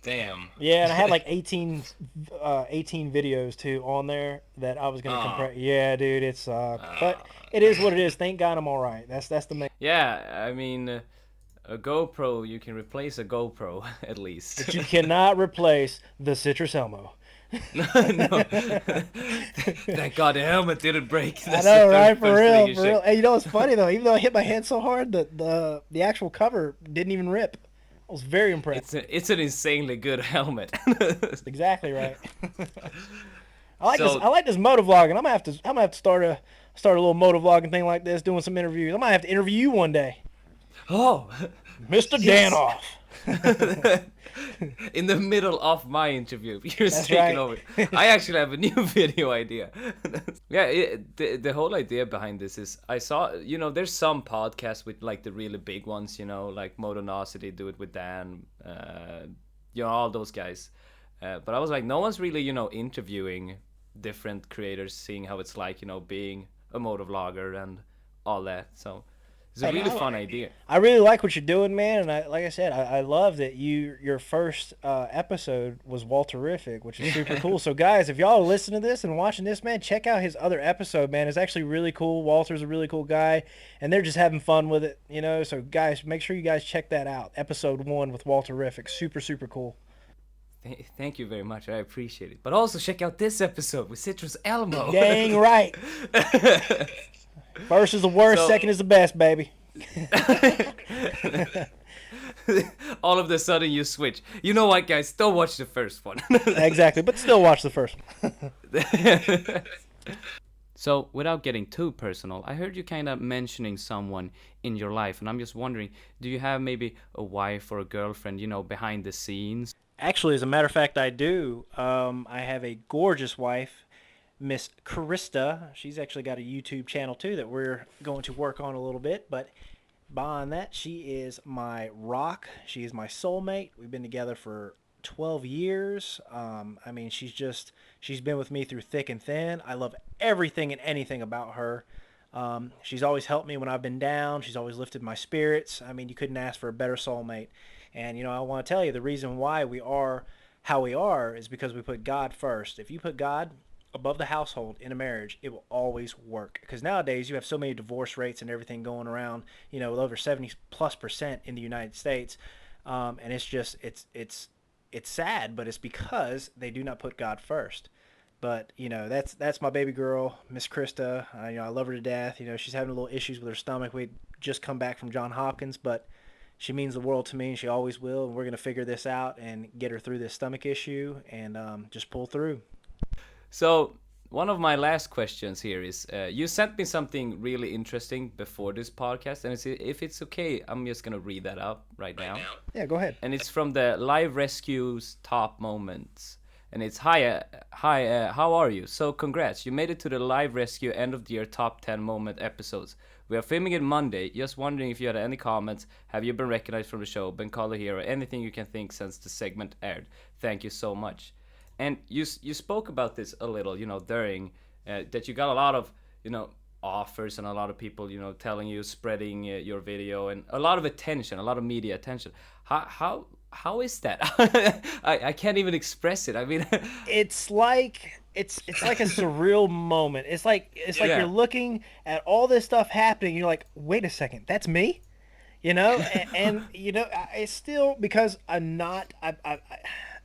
Damn. Yeah, and I had like 18 videos too on there that I was gonna compare. Yeah, dude, it sucked, but it is what it is. Thank God I'm all right. That's the main. Yeah, I mean, a GoPro, you can replace a GoPro at least. But you cannot replace the Citrus Elmo. No. Thank God the helmet didn't break. I That's know, the right? first For thing real, you for should- real. Hey, what's funny though? Even though I hit my hand so hard, the actual cover didn't even rip. I was very impressed. It's an insanely good helmet. Exactly right. I like So- this. I like this motovlogging. I'm gonna have to start a little motovlogging thing like this, doing some interviews. I might have to interview you one day, Oh, Mr. Yes. Danof. in the middle of my interview, you're That's taking right. over. I actually have a new video idea. Yeah, the whole idea behind this is I saw, there's some podcasts with like the really big ones, like Modonosity, Do It With Dan, all those guys. But I was like, no one's really, interviewing different creators, seeing how it's like, being a motovlogger and all that. So it's a Hey, really I- fun idea. I really like what you're doing, man, and like I said, I love that your first episode was Walterific, which is super cool. So guys, if y'all are listening to this and watching this, man, check out his other episode, man. It's actually really cool. Walter's a really cool guy, and they're just having fun with it, So guys, make sure you guys check that out. Episode 1 with Walterific, super super cool. Thank you very much. I appreciate it. But also check out this episode with Citrus Elmo. Dang right. First is the worst, So- second is the best, baby. All of a sudden you switch. You know what, guys? Don't watch the first one. Exactly, but still watch the first one. So, without getting too personal, I heard you kind of mentioning someone in your life, and I'm just wondering, do you have maybe a wife or a girlfriend, behind the scenes? Actually, as a matter of fact, I do. I have a gorgeous wife, Miss Krista. She's actually got a YouTube channel too that we're going to work on a little bit. But beyond that, she is my rock. She is my soulmate. We've been together for 12 years. I mean, she's been with me through thick and thin. I love everything and anything about her. She's always helped me when I've been down. She's always lifted my spirits. I mean, you couldn't ask for a better soulmate. And, I want to tell you the reason why we are how we are is because we put God first. If you put God above the household in a marriage, it will always work. Because nowadays you have so many divorce rates and everything going around, with over 70+% in the United States. And it's just, it's sad, but it's because they do not put God first. But, that's my baby girl, Miss Krista. I love her to death. She's having a little issues with her stomach. We just come back from Johns Hopkins, but she means the world to me, and she always will. And we're going to figure this out and get her through this stomach issue and just pull through. So, one of my last questions here is, you sent me something really interesting before this podcast, and if it's okay, I'm just going to read that out right now. Yeah, go ahead. And it's from the Live Rescue's Top Moments. And it's, hi, how are you? So congrats, you made it to the Live Rescue end of the year top 10 moment episodes. We are filming it Monday. Just wondering if you had any comments. Have you been recognized from the show, been called a hero, anything you can think since the segment aired? Thank you so much. And you spoke about this a little, during that you got a lot of, offers and a lot of people, telling you, spreading your video, and a lot of attention, a lot of media attention. How how is that? I can't even express it. I mean, It's like it's like a surreal moment. It's like you're yeah, looking at all this stuff happening. You're like, wait a second, that's me. It's still because I'm not.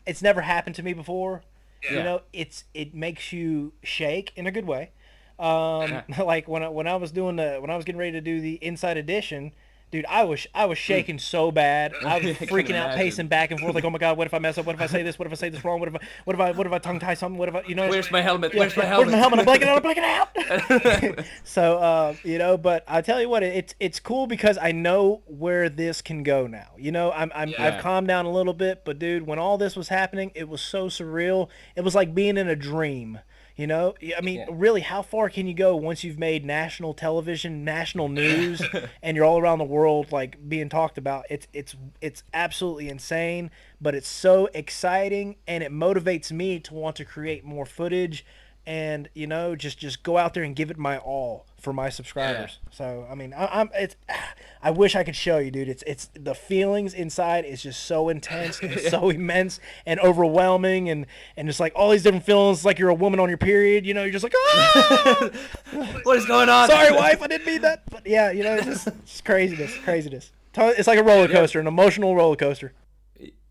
It's never happened to me before. yeah, It makes you shake in a good way. yeah. Like when I was doing when I was getting ready to do the Inside Edition, dude, I was Mm. shaking so bad. I was I can freaking out, imagine. pacing back and forth, like, oh my god, what if I mess up? What if I say this? What if I say this wrong? What if I tongue tie something? What if I, Where's my helmet? yeah, Where's my yeah. Where's my helmet? helmet? I'm blanking out. I'm blanking out. So, but I tell you what, it's cool because I know where this can go now. I've Yeah, calmed down a little bit, but dude, when all this was happening, it was so surreal. It was like being in a dream. I mean, yeah, really, how far can you go once you've made national television, national news, and you're all around the world like being talked about? It's absolutely insane, but it's so exciting, and it motivates me to want to create more footage, and just go out there and give it my all for my yeah. subscribers. So I mean, I wish I could show you, dude. It's the feelings inside is just so intense and Yeah. so immense and overwhelming, and just like all these different feelings, like you're a woman on your period. You're just like, ah, What is going on? sorry, wife, I didn't mean that. But yeah, it's craziness, craziness. It's like a roller Yeah, coaster, an emotional roller coaster.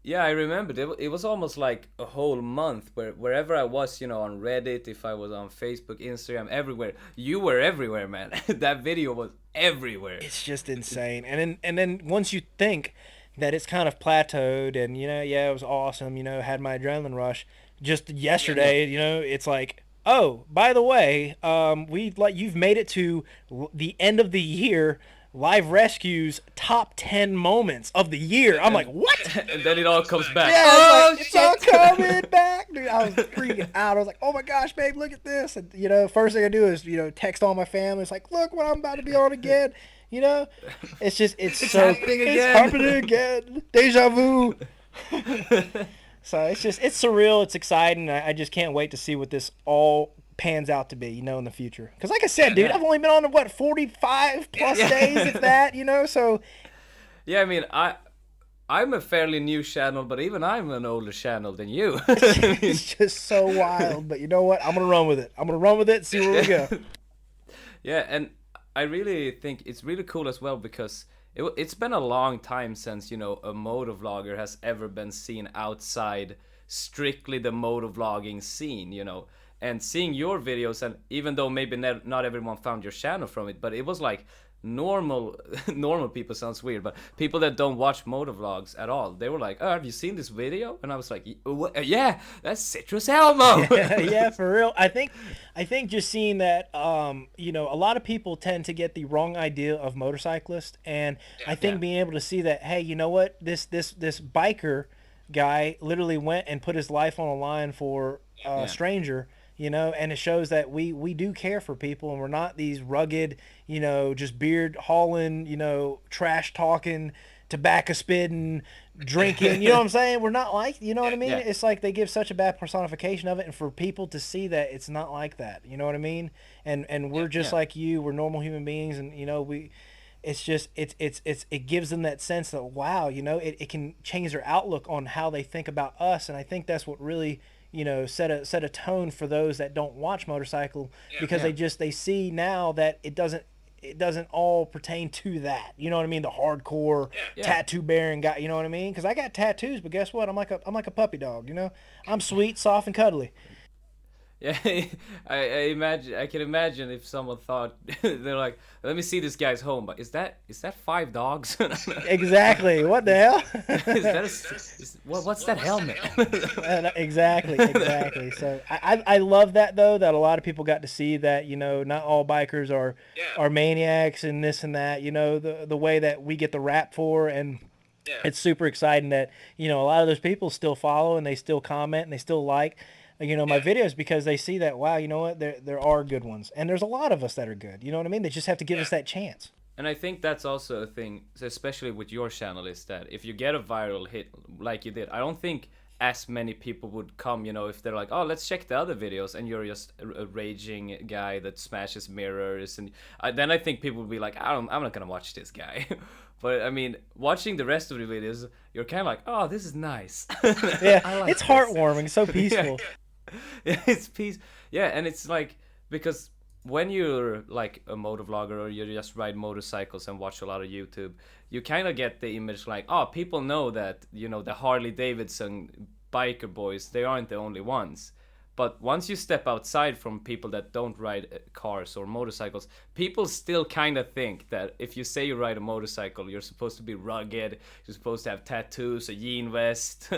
yeah. I remember it was almost like a whole month where wherever I was, on Reddit, if I was on Facebook, Instagram, everywhere, you were everywhere, man. That video was everywhere. It's just insane. And then once you think that it's kind of plateaued, and yeah, it was awesome. Had my adrenaline rush. Just yesterday, it's like, oh, by the way, you've made it to the end of the year. Live Rescues top 10 moments of the year. I'm like, And what? and then it all comes back. Yeah, Oh it's all shit! coming back, dude. I was freaking out. I was like, "Oh my gosh, babe, look at this!" And first thing I do is text all my family. It's like, "Look what I'm about to be on again." You know, it's It's so happening it's again. happening again. Deja vu. So it's surreal. It's exciting. I just can't wait to see what this all pans out to be. In the future. Because like I said, dude, Yeah, I've only been on what 45 plus days, if yeah. that. So Yeah, I mean, I'm a fairly new channel, but even I'm an older channel than you. I mean, it's just so wild. But you know what? I'm gonna run with it. I'm gonna run with it. See where we go. yeah, and I really think it's really cool as well because it's been a long time since a moto vlogger has ever been seen outside strictly the moto vlogging scene. And seeing your videos, and even though maybe not everyone found your channel from it, but it was like normal normal people, sounds weird, but people that don't watch motor vlogs at all, they were like, oh, have you seen this video? And I was like, yeah, that's Citrus Elmo. Yeah, for real. I think just seeing that, a lot of people tend to get the wrong idea of motorcyclists, and I Yeah, think being able to see that, hey, you know what, this biker guy literally went and put his life on the line for a yeah, stranger. And it shows that we do care for people, and we're not these rugged, just beard hauling, trash talking, tobacco spitting, drinking. You know what I'm saying? We're not like, you know what I mean? yeah, It's like they give such a bad personification of it, and for people to see that it's not like that. You know what I mean? And we're just yeah, like you. We're normal human beings, and it's just it gives them that sense that, wow, it can change their outlook on how they think about us. And I think that's what really set a tone for those that don't watch motorcycle, because yeah, they see now that it doesn't all pertain to that. You know what I mean? The hardcore yeah. tattoo bearing guy. You know what I mean? Because I got tattoos, but guess what? I'm like a puppy dog. I'm sweet, soft, and cuddly. Yeah, I imagine. I can imagine if someone thought they're like, "Let me see this guy's home," but is that five dogs? Exactly. What the hell? What's that helmet? Exactly. So I love that, though, that a lot of people got to see that not all bikers are maniacs and this and that. The way that we get the rap for, and it's super exciting that a lot of those people still follow, and they still comment, and they still like my videos, because they see that, wow, you know what, there are good ones, and there's a lot of us that are good. You know what I mean? They just have to give us that chance. And I think that's also a thing, especially with your channel, is that if you get a viral hit like you did, I don't think as many people would come, if they're like, oh, let's check the other videos, and you're just a raging guy that smashes mirrors, and then I think people would be like, I'm not gonna watch this guy. But I mean, watching the rest of the videos, you're kind of like, oh, this is nice. Yeah, I like it's this. heartwarming, so peaceful. Yeah, it's peace. Yeah, and it's like, because when you're like a motor vlogger, or you just ride motorcycles and watch a lot of YouTube, you kind of get the image like, oh, people know that, the Harley Davidson biker boys, they aren't the only ones. But once you step outside from people that don't ride cars or motorcycles, people still kind of think that if you say you ride a motorcycle, you're supposed to be rugged, you're supposed to have tattoos, a jean vest.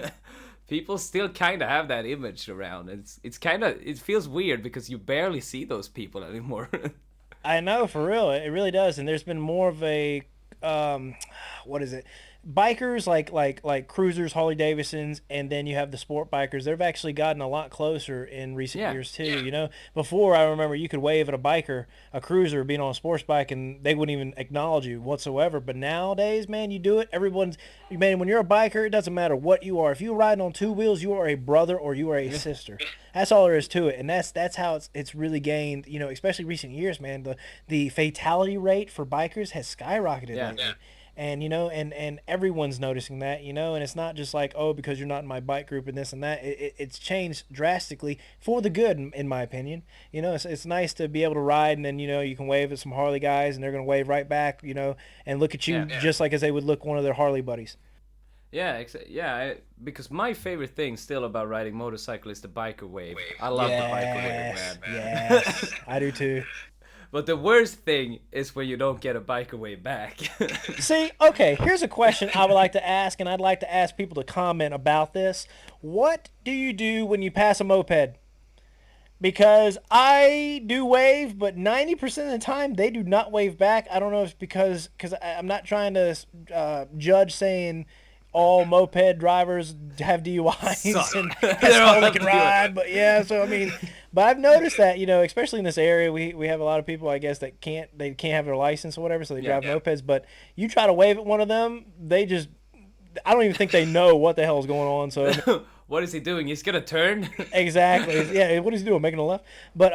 People still kind of have that image around. It's kind of, it feels weird because you barely see those people anymore. I know, for real, it really does. And there's been more of a, what is it? Bikers like cruisers, Harley Davidsons, and then you have the sport bikers. They've actually gotten a lot closer in recent Yeah. years too. Before, I remember you could wave at a biker, a cruiser being on a sports bike, and they wouldn't even acknowledge you whatsoever. But nowadays, man, you do it. Man, when you're a biker, it doesn't matter what you are. If you're riding on two wheels, you are a brother or you are a sister. That's all there is to it, and that's how it's really gained. Especially recent years, man. The fatality rate for bikers has skyrocketed Yeah. lately. And and everyone's noticing that, and it's not just like, oh, because you're not in my bike group and this and that. It's changed drastically for the good, in my opinion. It's nice to be able to ride, and then you can wave at some Harley guys, and they're gonna wave right back, and look at you just like as they would look one of their Harley buddies. Yeah, because my favorite thing still about riding motorcycle is the biker wave. I love the biker wave, man. Yes, I do too. But the worst thing is when you don't get a biker wave back. See, okay, here's a question I would like to ask, and I'd like to ask people to comment about this. What do you do when you pass a moped? Because I do wave, but 90% of the time they do not wave back. I don't know if it's because I'm not trying to judge saying all moped drivers have DUIs and that's all they can ride. But yeah, so I mean, but I've noticed that, especially in this area, we have a lot of people, I guess, that can't have their license or whatever, so they drive mopeds. But you try to wave at one of them, I don't even think they know what the hell is going on. So what is he doing? He's gonna turn. Exactly. Yeah. What is he doing? Making a left. But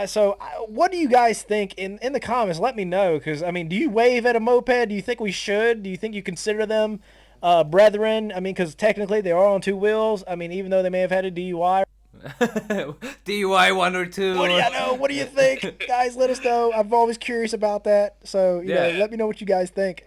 so what do you guys think in the comments? Let me know, because I mean, do you wave at a moped? Do you think we should? Do you think you consider them brethren? I mean, because technically they are on two wheels. I mean, even though they may have had a DUI. DUI 1 or 2. What do you know? What do you think, guys? Let us know. I'm always curious about that. So let me know what you guys think.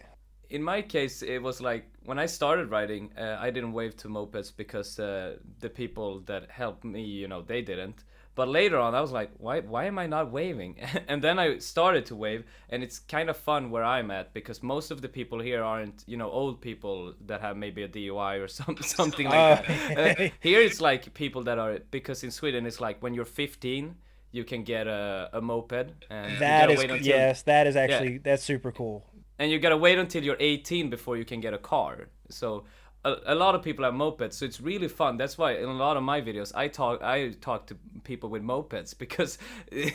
In my case, it was like when I started riding, I didn't wave to mopeds because the people that helped me, they didn't. But later on, I was like, why am I not waving? And then I started to wave, and it's kind of fun where I'm at, because most of the people here aren't, old people that have maybe a DUI or something like that. Here it's like people that are, because in Sweden it's like when you're 15, you can get a moped. And that is actually, that's super cool. And you gotta wait until you're 18 before you can get a car. So a lot of people have mopeds, so it's really fun. That's why in a lot of my videos I talk to people with mopeds, because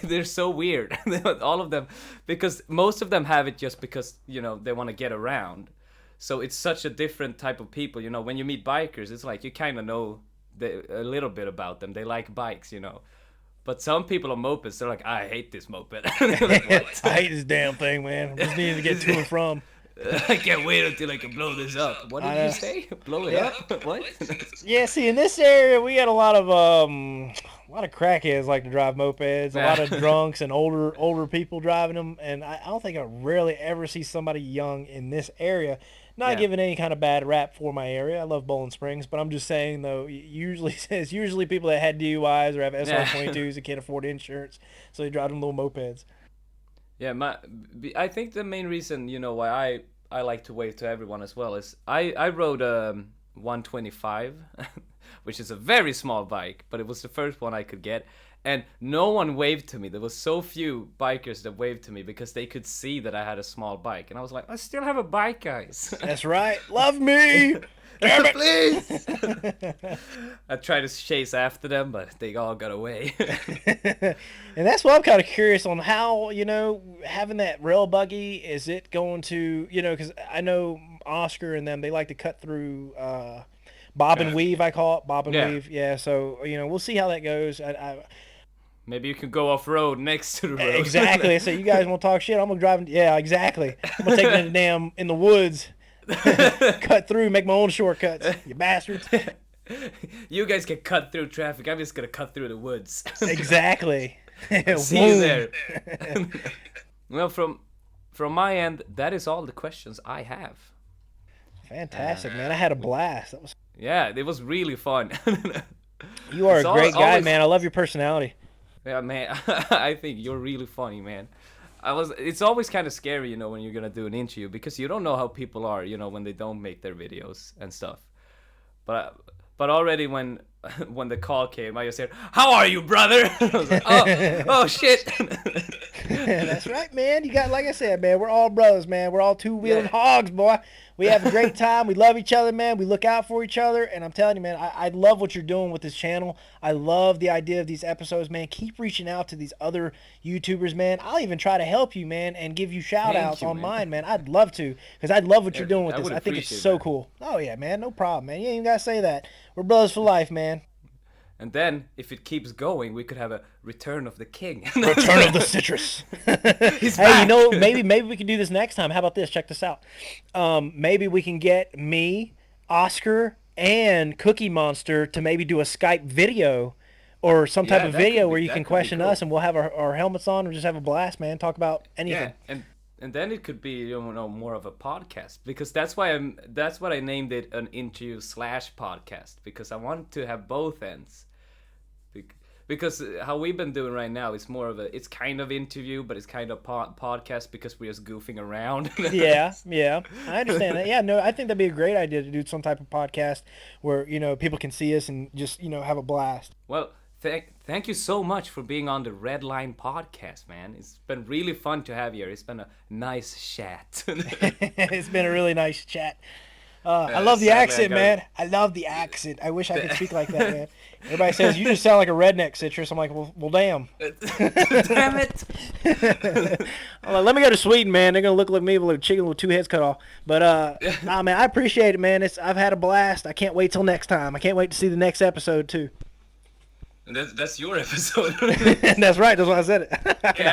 they're so weird. All of them, because most of them have it just because they want to get around. So it's such a different type of people. When you meet bikers, it's like you kind of know a little bit about them. They like bikes, But some people on mopeds, they're like, I hate this moped. Like, what? I hate this damn thing, man. I'm just needing to get to and from. I can't wait until I can blow this up. What did you say? Blow it up? What? Yeah, see, in this area, we got a lot of crackheads like to drive mopeds. A lot of drunks and older people driving them. And I don't think I rarely ever see somebody young in this area. Not giving any kind of bad rap for my area. I love Bowling Springs, but I'm just saying though, it's usually people that had DUIs or have SR22s that can't afford insurance, so they drive them little mopeds. Yeah, I think the main reason, why I like to wave to everyone as well is I rode a 125, which is a very small bike, but it was the first one I could get. And no one waved to me. There was so few bikers that waved to me because they could see that I had a small bike. And I was like, I still have a bike, guys. That's right. Love me. Damn it. Please. I tried to chase after them, but they all got away. And that's why I'm kind of curious on how, having that rail buggy, is it going to, because I know Oscar and them, they like to cut through Bob and Yeah. weave, I call it. Bob and Yeah. weave. Yeah, so, we'll see how that goes. Maybe you can go off road next to the road. Exactly. So you guys want to talk shit? I'm going to drive. Yeah, exactly. I'm going to take it in the woods. Cut through, make my own shortcuts. You bastards. You guys can cut through traffic. I'm just gonna cut through the woods. Exactly. See you there. Well, from my end, that is all the questions I have. Fantastic, man. I had a blast. That was. Yeah, it was really fun. You are It's a great guy, always- man. I love your personality. Yeah, man. I think you're really funny, man. It's always kind of scary, when you're gonna do an interview because you don't know how people are, when they don't make their videos and stuff. But already when the call came, I just said, "How are you, brother?" I was like, oh shit. That's right, man. You got, like I said, man, we're all brothers, man. We're all two-wheeling hogs, boy. We have a great time. We love each other, man. We look out for each other. And I'm telling you, man, I love what you're doing with this channel. I love the idea of these episodes, man. Keep reaching out to these other YouTubers, man. I'll even try to help you, man, and give you shout-outs on mine, man. I'd love to, because I love what you're doing with this. I think it's so cool. Oh, yeah, man. No problem, man. You ain't even got to say that. We're brothers for life, man. And then, if it keeps going, we could have a Return of the King. Return of the Citrus. He's Hey, back. maybe we can do this next time. How about this? Check this out. Maybe we can get me, Oscar, and Cookie Monster to maybe do a Skype video or some type of video where you can question us, and we'll have our helmets on and just have a blast, man. Talk about anything. Yeah, and then it could be more of a podcast because that's what I named it, an interview / podcast, because I want to have both ends. Because how we've been doing right now is more of it's kind of interview, but it's kind of podcast because we're just goofing around. Yeah, I understand that. Yeah, no, I think that'd be a great idea to do some type of podcast where people can see us and just have a blast. Well, thank you so much for being on the Redline Podcast, man. It's been really fun to have you here. It's been a nice chat. It's been a really nice chat. I love the accent, man. I love the accent. I wish I could speak like that, man. Everybody says, you just sound like a redneck, Citrus. I'm like, well damn. Damn it. I'm like, let me go to Sweden, man. They're going to look like me with a chicken with two heads cut off. But, nah, man, I appreciate it, man. I've had a blast. I can't wait till next time. I can't wait to see the next episode, too. That's your episode. That's right. That's why I said it. Yeah.